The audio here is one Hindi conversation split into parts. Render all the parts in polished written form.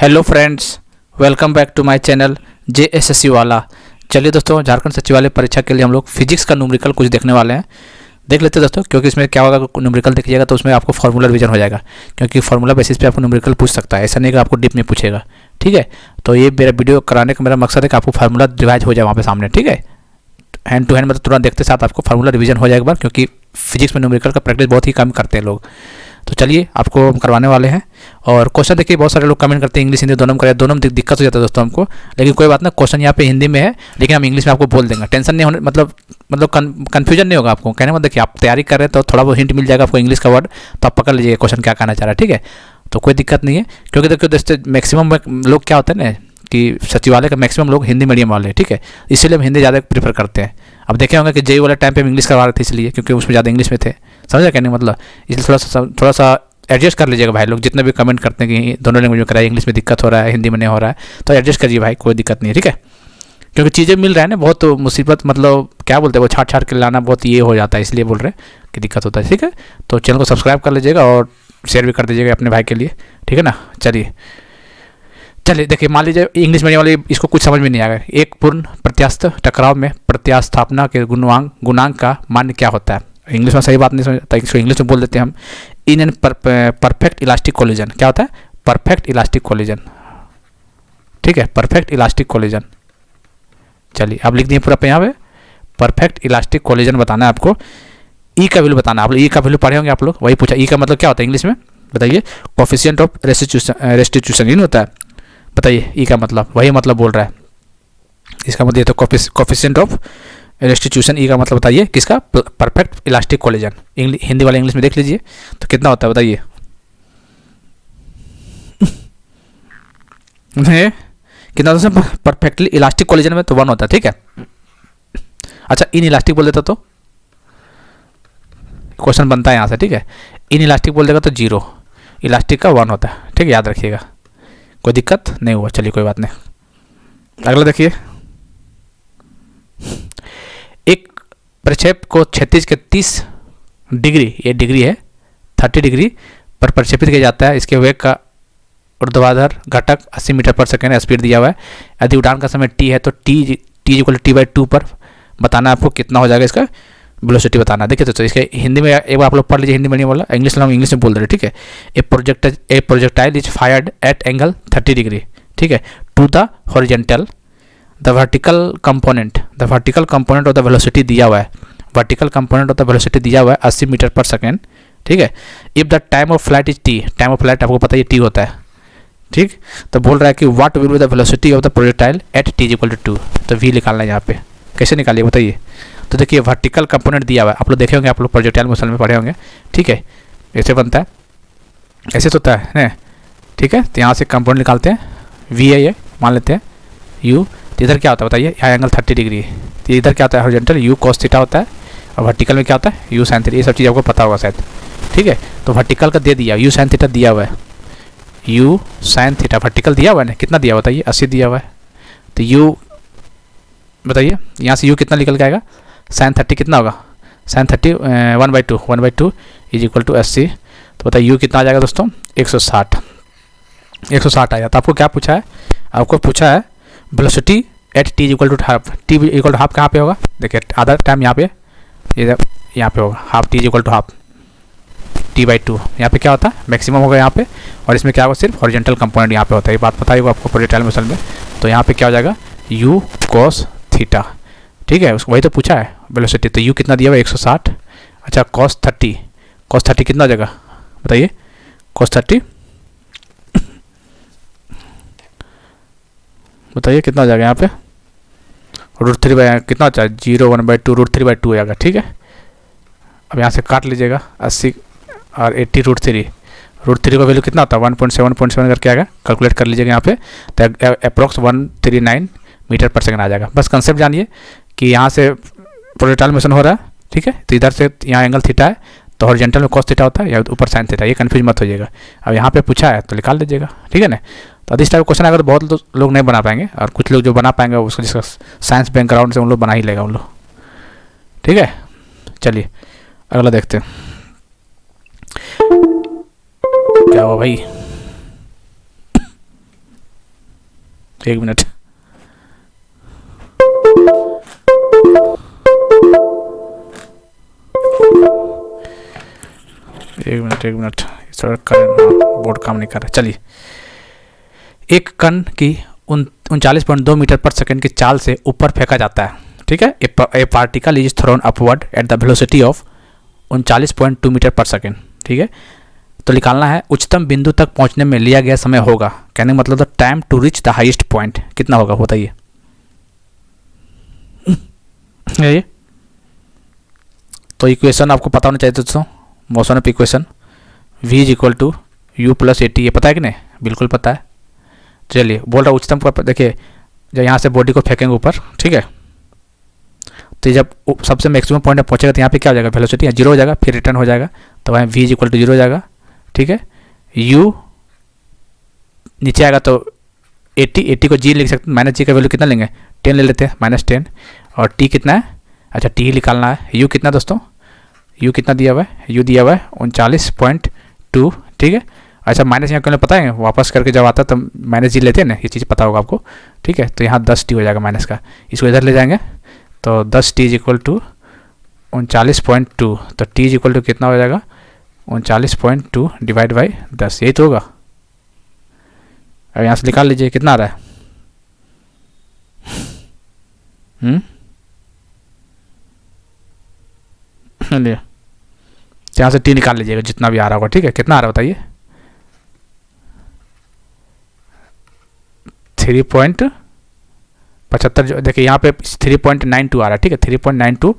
Hello friends, welcome back to my channel JSSC वाला। चलिए दोस्तों, झारखंड सचिवालय परीक्षा के लिए हम लोग फिजिक्स का न्यूमेरिकल कुछ देखने वाले हैं। देख लेते हैं दोस्तों, क्योंकि इसमें क्या होगा, न्यूमेरिकल देखिएगा तो उसमें आपको फार्मूला रिवीजन हो जाएगा, क्योंकि फार्मूला बेसिस पे आपको न्यूमेरिकल पूछ सकता है। ऐसा नहीं कि आपको डीप में पूछेगा। ठीक है, तो ये मेरा वीडियो कराने का मेरा मकसद है कि आपको फार्मूला रिवाइज हो जाए वहाँ पे सामने। ठीक है, हैंड टू हैंड मतलब तुरंत देखते साथ आपको फार्मूला रिवीजन हो जाएगा एक बार, क्योंकि फिजिक्स में न्यूमेरिकल का प्रैक्टिस बहुत ही कम करते हैं लोग। तो चलिए आपको हम करवाने वाले हैं। और क्वेश्चन देखिए, बहुत सारे लोग कमेंट करते हैं इंग्लिश हिंदी दोनों में करें, दोनों में दिक्कत हो जाता है दोस्तों हमको। लेकिन कोई बात ना, क्वेश्चन यहाँ पे हिंदी में है लेकिन हम इंग्लिश में आपको बोल देंगे। टेंशन नहीं होने, मतलब कन्फ्यूजन नहीं होगा आपको। कहने मतलब देखिए, आप तैयारी कर रहे हैं तो थोड़ा बहुत हिंट मिल जाएगा आपको इंग्लिश का वर्ड, तो आप पकड़ लीजिएगा क्वेश्चन क्या कहना चाह रहा है। ठीक है, तो कोई दिक्कत नहीं है, क्योंकि देखिए दोस्तों मैक्सिमम लोग क्या होते हैं ना कि सचिवालय का मैक्सिमम लोग हिंदी मीडियम वाले, ठीक है, इसीलिए हम हिंदी ज़्यादा प्रीफर करते हैं। अब देखे होंगे कि जेई वाले टाइम पे हम इंग्लिश करवा रहे थे, इसलिए क्योंकि उसमें ज़्यादा इंग्लिश में थे। समझा कहने का मतलब, इसलिए थोड़ा सा एडजस्ट कर लीजिएगा भाई लोग। जितने भी कमेंट करते हैं कि दोनों लैंग्वेज में कराए, इंग्लिश में दिक्कत हो रहा है, हिंदी में नहीं हो रहा है, तो एडजस्ट करिए भाई, कोई दिक्कत नहीं है। ठीक है, क्योंकि चीज़ें मिल रहा है ना, बहुत मुसीबत, मतलब क्या बोलते हैं वो, छाट छाट के लाना बहुत ये हो जाता है, इसलिए बोल रहे हैं कि दिक्कत होता है। ठीक है, तो चैनल को सब्सक्राइब कर लीजिएगा और शेयर भी कर दीजिएगा अपने भाई के लिए। ठीक है ना, चलिए देखिए, मान लीजिए इंग्लिश मीडियम वाले इसको कुछ समझ में नहीं आएगा। एक पूर्ण प्रत्यास्थ टकराव में प्रत्यास्थापना के गुणांक का मान क्या होता है। इंग्लिश में सही बात नहीं समझता, इसको इंग्लिश में बोल देते हैं हम in an perfect elastic collision. क्या होता है? Perfect elastic collision. ठीक है, परफेक्ट इलास्टिक कोलिजन। चलिए आप लिख दिए पूरा पे यहाँ पे, परफेक्ट इलास्टिक कोलिजन बताना है आपको। ई का वैल्यू बताना है। आप लोग ई का वैल्यू पढ़े होंगे आप लोग, वही पूछा। ई का मतलब क्या होता है इंग्लिश में बताइए? कोफिशिएंट ऑफ रेस्टिट्यूशन, ये नहीं होता है? बताइए ई का मतलब, वही मतलब बोल रहा है। इसका मतलब ये तो कोफिशिएंट ऑफ रेस्टिट्यूशन, ई का मतलब बताइए किसका? Perfect elastic collision. हिंदी वाले इंग्लिश में देख लीजिए तो कितना होता है बताइए? कितना होता है परफेक्टली इलास्टिक कोलिजन में? तो 1 होता है। ठीक है, अच्छा इन इलास्टिक बोल देता तो क्वेश्चन बनता है यहाँ से। ठीक है, इन इलास्टिक बोल देगा तो 0, इलास्टिक का 1 होता है। ठीक है, याद रखिएगा, कोई दिक्कत नहीं हुआ। चलिए कोई बात नहीं। अगला देखिए, एक प्रक्षेप को क्षैतिज के 30 डिग्री, ये डिग्री है, 30 डिग्री पर प्रक्षेपित किया जाता है। इसके वेग का ऊर्ध्वाधर घटक 80 मीटर पर सेकेंड स्पीड दिया हुआ है। यदि उड़ान का समय t है तो t=t/2 पर बताना आपको कितना हो जाएगा, इसका वेलोसिटी बताना। देखिए तो इसके हिंदी में एक बार आप लोग पढ़ लीजिए, हिंदी में नहीं बोला, इंग्लिश में हम इंग्लिश में बोल रहे हैं। ठीक है, a projectile is fired at angle 30 degree, ठीक है, to the horizontal. The vertical component of the velocity दिया हुआ है, vertical component of the velocity दिया हुआ है 80 मीटर पर सेकेंड। ठीक है, if the time of flight is T, time of flight आपको पता है टी होता है। ठीक, तो बोल रहा है कि what will be the velocity of the projectile eight t=2। तो v निकालना है यहाँ पे, कैसे निकालिए बताइए? तो देखिए वर्टिकल कंपोनेंट दिया हुआ है, आप लोग देखे होंगे, आप लोग प्रोजेक्टाइल मोशन में पढ़े होंगे। ठीक है, ऐसे बनता है, ऐसे तो होता है ना। ठीक है, तो यहाँ से कंपोनेंट निकालते हैं, v है ये, मान लेते हैं u। तो इधर क्या होता है बताइए? यहाँ एंगल 30 डिग्री है, तो इधर क्या होता है? हॉरिजॉन्टल u cos थीटा होता है, और वर्टिकल में क्या होता है? u sin theta. ये सब चीज़ आपको पता होगा शायद। ठीक है, तो वर्टिकल का दे दिया, u sin थीटा दिया हुआ है, u sin थीटा वर्टिकल दिया हुआ है ना, कितना दिया हुआ बताइए? 80 दिया हुआ है। तो u बताइए, यहाँ से u कितना निकल के आएगा? sin 30 कितना होगा? sin 30 1/2 = 80। तो बताइए u कितना आ जाएगा दोस्तों? 160 आया। तो आपको क्या पूछा है? आपको पूछा है वेलोसिटी एट t=हाफ। t=हाफ कहाँ पे होगा? देखिए आधा टाइम यहाँ पे, यहाँ पे होगा हाफ, t=हाफ, t/2। यहाँ पे क्या होता है? मैक्सिमम होगा यहाँ पे, और इसमें क्या होगा? सिर्फ हॉरिजॉन्टल कंपोनेंट यहाँ पे होता है। ये बात पता ही होगा आपको प्रोजेक्टाइल मोशन में। तो यहाँ पे क्या हो जाएगा? u cos theta. ठीक है, उसको वही तो पूछा है वेलोसिटी। तो u कितना दिया हुआ? 160। अच्छा cos 30 कितना हो जाएगा बताइए? cos 30 बताइए कितना हो जाएगा यहाँ पे? √3 कितना होता है? 0 1/2 √3/2 हो जाएगा। ठीक है, अब यहाँ से काट लीजिएगा 80 और 80 √3 का वैल्यू कितना होता है? 1.7 करके आएगा, कैलकुलेट कर लीजिएगा यहाँ पे। तो अप्रॉक्स 139 मीटर पर सेकंड आ जाएगा। बस कंसेप्ट जानिए कि यहाँ से प्रोजेक्टाइल मोशन हो रहा है। ठीक है, तो इधर से यहाँ एंगल थीटा है, तो हॉरिजॉन्टल में cos थीटा होता है, या ऊपर sin थीटा, ये कन्फ्यूज मत होइएगा। अब यहाँ पे पूछा है तो निकाल लीजिएगा। ठीक है ना, तो इस टाइप क्वेश्चन अगर बहुत लोग नहीं बना पाएंगे, और कुछ लोग जो बना पाएंगे उसको जिसका साइंस बैकग्राउंड से उन लोग बना ही लेगा उन लोग। ठीक है, चलिए अगला देखते हैं क्या हुआ भाई। एक मिनट, एक मिनट, बोर्ड काम नहीं कर रहा। चलिए, एक कण की 39.2 मीटर पर सेकंड की चाल से ऊपर फेंका जाता है, ठीक है। A particle is thrown upward at the velocity of 39.2 meter per second, ठीक है। तो निकालना है उच्चतम बिंदु तक पहुंचने में लिया गया समय होगा, कहने का मतलब the time to reach the highest point कितना होगा, बताइए। ये तो इक्वेशन आपको पता होना चाहिए दोस्तों, motion of equation v is equal to u plus a t, ये पता है कि नहीं, बिल्कुल पता है। चलिए, बोल रहा उच्चतम पर, देखिए जब यहाँ से बॉडी को फेंकेंगे ऊपर, ठीक है, तो जब सबसे मैक्सिमम पॉइंट में पहुँचेगा तो यहाँ पे क्या हो जाएगा, वेलोसिटी जीरो हो जाएगा, फिर रिटर्न हो जाएगा, तो वहाँ v is equal to zero हो जाएगा, ठीक है। u नीचे आएगा तो 80 को g लिख सकते हैं, माइनस जी का वैल्यू कितना लेंगे, 10 ले लेते हैं, -10, और t कितना है, अच्छा t निकालना है, u कितना दोस्तों, u कितना दिया हुआ है, u दिया हुआ है 39.2, ठीक है। अच्छा माइनस यहाँ क्यों पता है, वापस करके जब आता तो माइनस जी लेते हैं ना, ये चीज़ पता होगा आपको, ठीक है। तो यहाँ 10t हो जाएगा माइनस का, इसको इधर ले जाएंगे तो 10t इज इक्वल टू 39.2, तो t इज इक्वल टू कितना हो जाएगा 39.2 डिवाइड बाई 10, यही तो होगा। अब यहाँ से निकाल लीजिए कितना आ रहा है, चलिए यहाँ से t निकाल लीजिएगा जितना भी आ रहा होगा, ठीक है। कितना आ रहा है बताइए, 3.75, जो देखिए यहाँ पे 3.92 आ रहा है, ठीक है, 3.92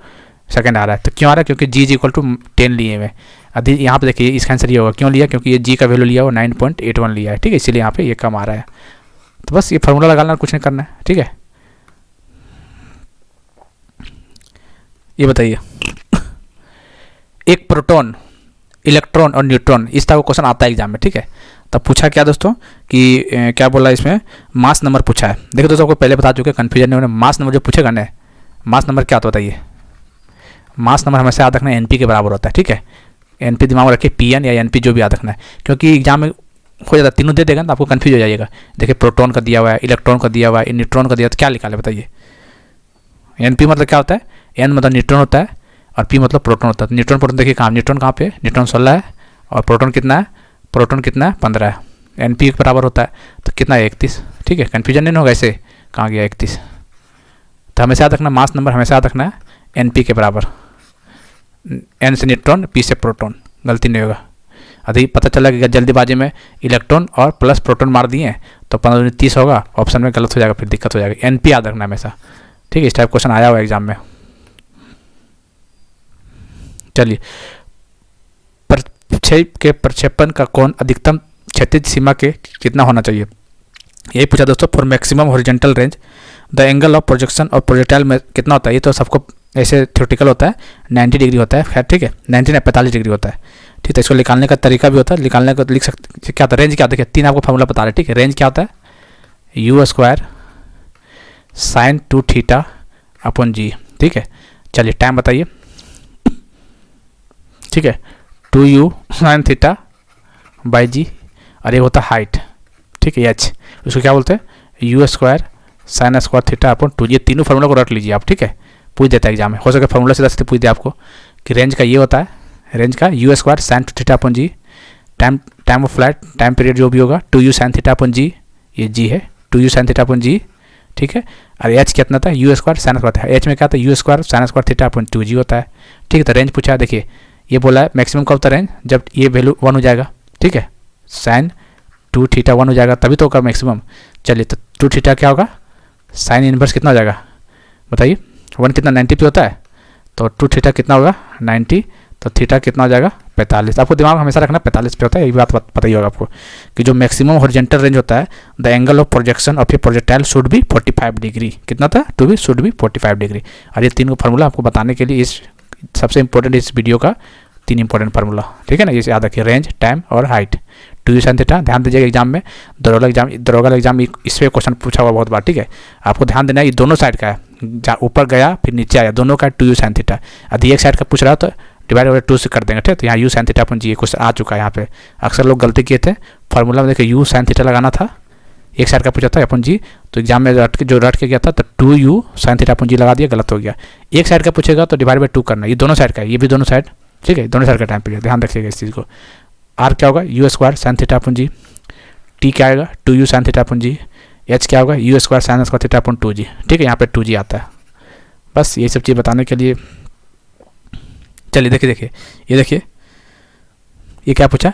सेकंड आ रहा है। तो क्यों आ रहा है, क्योंकि g इज इक्वल टू 10 लिए हुए, अभी यहाँ पे देखिए इसका आंसर ये होगा, क्यों लिया, क्योंकि ये g का वैल्यू लिया वो 9.81 लिया है, ठीक है, इसीलिए यहाँ पे ये कम आ रहा है। तो बस ये फार्मूला लगाना, कुछ नहीं करना है, ठीक है। ये बताइए, एक प्रोटॉन, इलेक्ट्रॉन और न्यूट्रॉन, इस तरह का क्वेश्चन आता है एग्जाम में, ठीक है। तब पूछा क्या दोस्तों कि क्या बोला इसमें, मास नंबर पूछा है। देखो दोस्तों, आपको पहले बता चुके, कन्फ्यूजन नहीं होने, मास नंबर जो पूछेगा ना, मास नंबर क्या होता है बताइए, मास नंबर हमेशा याद रखना एनपी के बराबर होता है, ठीक है। एनपी दिमाग में रखिए, पीएन या एनपी जो भी याद रखना है, क्योंकि एग्जाम में हो जाता है, तीनों दे देगा तो आपको कन्फ्यूज हो जाइएगा। देखिए प्रोटॉन का दिया हुआ है, इलेक्ट्रॉन का दिया हुआ है, न्यूट्रॉन का दिया, तो क्या लिखा है बताइए। एनपी मतलब क्या होता है, एन मतलब न्यूट्रॉन होता है और पी मतलब प्रोटॉन होता है। न्यूट्रॉन प्रोटॉन देखिए कहाँ, न्यूट्रॉन कहाँ पे, न्यूट्रॉन 16 है और प्रोटॉन कितना है, प्रोटॉन कितना है 15 है, एनपी के बराबर होता है, तो कितना है 31, ठीक है। कन्फ्यूजन नहीं होगा ऐसे, कहाँ गया 31। तो हमेशा याद रखना, मास नंबर हमेशा याद रखना है एनपी के बराबर, एन से न्यूट्रॉन, पी से प्रोटॉन, गलती नहीं होगा। अभी पता चला कि जल्दीबाजी में इलेक्ट्रॉन और प्लस प्रोटॉन मार दिए तो 15 30 होगा, ऑप्शन में गलत हो जाएगा, फिर दिक्कत हो जाएगी। एनपी याद रखना हमेशा, ठीक है। इस टाइप क्वेश्चन आया हुआ एग्जाम में। चलिए, प्रक्षेप के प्रक्षेपण का कोण अधिकतम क्षैतिज सीमा के कितना होना चाहिए, यही पूछा दोस्तों। For maximum horizontal range the angle of projection और प्रोजेक्टाइल में कितना होता है, ये तो सबको ऐसे थ्योरेटिकल होता है, 90 डिग्री होता है, खैर ठीक है, 90 नहीं 45 डिग्री होता है, ठीक है। इसको निकालने का तरीका भी होता है, निकालने को लिख सकते, क्या होता है रेंज, क्या होता है, 3 आपको फार्मूला बता रहे हैं, ठीक है। रेंज क्या होता है, u square sine 2 theta upon g, ठीक है। चलिए टाइम बताइए, ठीक है, 2u साइन थीटा बाई जी, और ये होता है हाइट, ठीक है, एच, उसको क्या बोलते हैं, you square sine square theta upon 2। ये तीनों फार्मूला को रट लीजिए आप, ठीक है, पूछ देता है एग्जाम में, हो सके फार्मूला सीधा सीधे पूछ दे आपको कि रेंज का ये होता है, रेंज का u square sine 2 theta upon g, time of flight, time period जो भी होगा 2u साइन थीटा अपॉन जी, ये जी है 2u sine theta upon g, ठीक है। और एच कितना था, यू स्क्वायर साइन स्क्वायर था, एच में क्या था, you square sine square theta upon 2g होता है, ठीक है। तो रेंज पूछा है, देखिए ये बोला है मैक्सिमम कब होता है रेंज, जब ये वैल्यू 1 हो जाएगा, ठीक है, साइन 2 थीटा 1 हो जाएगा तभी तो होगा मैक्सिमम। चलिए तो 2 थीटा क्या होगा, साइन इनवर्स कितना हो जाएगा बताइए, 1 कितना 90 पे होता है, तो 2 थीटा कितना होगा 90, तो थीटा कितना हो जाएगा 45। आपको दिमाग हमेशा रखना 45 पे होता है, ये बात पता ही होगा आपको कि जो मैक्सिमम हॉरिजॉन्टल रेंज होता है, the angle of projection of a projectile should be 45 degree, कितना था, to be should be 45 degree. और ये 3 फार्मूला आपको बताने के लिए इस सबसे इंपॉर्टेंट इस वीडियो का 3 इंपॉर्टेंट फार्मूला, ठीक है ना, ये याद रखिए, रेंज, टाइम और हाइट, 2u साइन थीटा। ध्यान दीजिएगा एग्जाम में, दरोगा एग्जाम इस पे क्वेश्चन पूछा हुआ बहुत बार, ठीक है। आपको ध्यान देना है, ये दोनों साइड का है, ऊपर गया फिर नीचे आया, दोनों का 2u साइन थीटा। यदि एक साइड का पूछ रहा है तो डिवाइड बाई 2 से कर देंगे, ठीक है। तो यहाँ u साइन थीटा अपन जी क्वेश्चन आ चुका है, यहाँ पे अक्सर लोग गलती किए थे, फार्मूला में देखिए u साइन थीटा लगाना था, एक साइड का पूछा था अपन जी, तो एग्जाम में रट के गया था तो 2u sin थीटा अपन जी लगा दिया, गलत हो गया। एक साइड का पूछेगा तो डिवाइड बाई 2 करना, ये दोनों साइड का है, ये भी दोनों साइड, ठीक है, दोनों साइड का टाइम पीरियड, ध्यान रखिएगा इस चीज़ को। r क्या होगा u square sin theta upon g, t क्या आएगा 2u sin theta upon g, h क्या होगा u square sin square theta upon 2g, ठीक है, यहाँ पे 2g आता है। बस ये सब चीज़ बताने के लिए, चलिए देखिए ये देखिए ये क्या पूछा,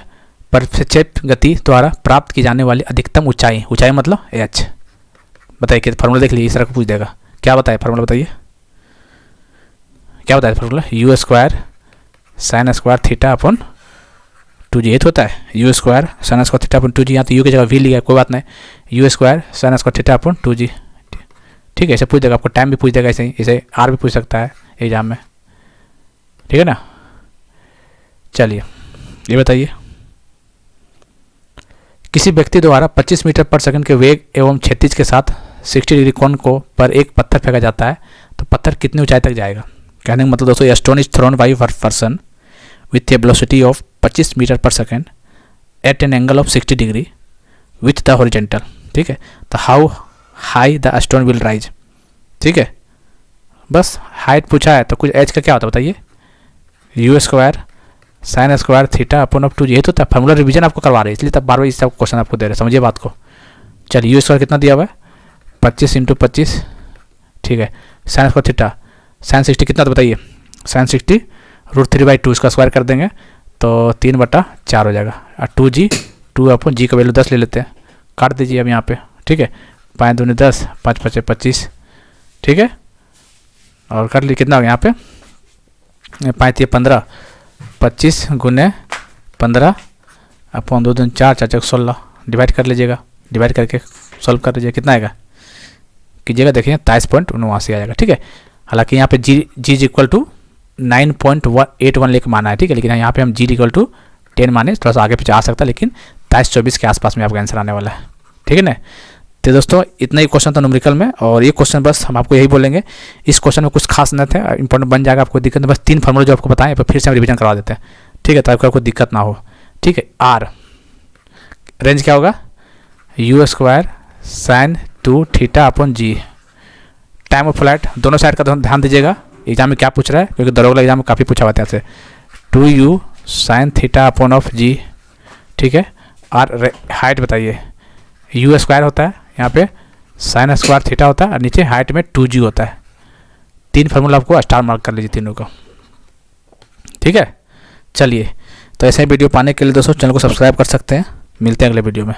प्रक्षेप गति द्वारा प्राप्त की जाने वाली अधिकतम ऊंचाई, ऊंचाई मतलब h, बताइए कि फार्मूला देख लीजिए, इस तरह को पूछ देगा। क्या बताए फार्मूला, बताइए क्या बताया formula, u square sin square theta upon 2g, ये तो होता है u square sin square theta upon 2g, यहाँ तो u की जगह v लिया, कोई बात नहीं, u square sin square theta upon 2g, ठीक है, ऐसे पूछ देगा, आपको टाइम भी पूछ देगा, ऐसे ही, ऐसे r भी पूछ सकता है एग्जाम में, ठीक है ना। चलिए ये बताइए, किसी व्यक्ति द्वारा 25 मीटर पर सेकंड के वेग एवं क्षैतिज के साथ 60 डिग्री कोण को पर एक पत्थर फेंका जाता है, तो पत्थर कितनी ऊंचाई तक जाएगा। कहने का मतलब दोस्तों, a stone is thrown by person with a velocity of 25 metre per second at an angle of 60 degree with the horizontal, ठीक है, तो how high the stone will rise, ठीक है, बस हाइट पूछा है तो कुछ एच का क्या होता है बताइए, u square sin square theta upon of 2g, ये तो फार्मूला रिवीजन आपको करवा रहे हैं, इसलिए तब बार बार इस सब क्वेश्चन आपको दे रहे हैं, समझिए बात को। चलिए u स्क्वायर कितना दिया हुआ है 25 × 25, ठीक है, sin स्क्वायर थीटा sin 60 कितना तो बताइए, sin 60 √3/2, इसका स्क्वायर कर देंगे तो 3/4 हो जाएगा, और 2g 2 अपन g का वैल्यू 10 ले लेते हैं, काट दीजिए अब यहाँ पे, ठीक है, 5 दूनी 10, 5 × 5 = 25, ठीक है, और कर ली कितना हो गया यहाँ पे 5 × 15, 25 × 15 अपन 2 दूनी 4, 4 × 16, डिवाइड कर लीजिएगा, डिवाइड करके सॉल्व कर लीजिए, कितना आएगा कीजिएगा, देखिए 23.79 आएगा, ठीक है। हालांकि यहाँ पे g = 9.81 लेके माना है, ठीक है, लेकिन यहाँ पे हम g = 10 माने, थोड़ा सा आगे पीछे आ सकता है, लेकिन 23-24 के आसपास में आपका आंसर आने वाला है, ठीक है ना। तो दोस्तों इतना ही क्वेश्चन था न्यूमेरिकल में, और ये क्वेश्चन बस हम आपको यही बोलेंगे, इस क्वेश्चन में कुछ खास नहीं थे, इंपॉर्टेंट बन जाएगा, आपको दिक्कत नहीं, बस 3 फार्मूला जो आपको बताएं फिर से हम रिवीजन करवा देते हैं, ठीक है, ताकि आपको दिक्कत ना हो, ठीक है। r रेंज क्या होगा u square sin 2 theta upon g, time of flight दोनों साइड का ध्यान दीजिएगा, एग्जाम में क्या पूछ रहा है, क्योंकि दरोगा एग्जाम में काफ़ी पूछा हुआ था आपसे, 2u sin theta upon of g, ठीक है, और हाइट बताइए u स्क्वायर होता है, यहाँ पे sin स्क्वायर थीटा होता है, और नीचे हाइट में 2g होता है। 3 फार्मूला आपको स्टार मार्क कर लीजिए तीनों को, ठीक है। चलिए, तो ऐसे ही वीडियो पाने के लिए दोस्तों चैनल को सब्सक्राइब कर सकते हैं, मिलते हैं अगले वीडियो में।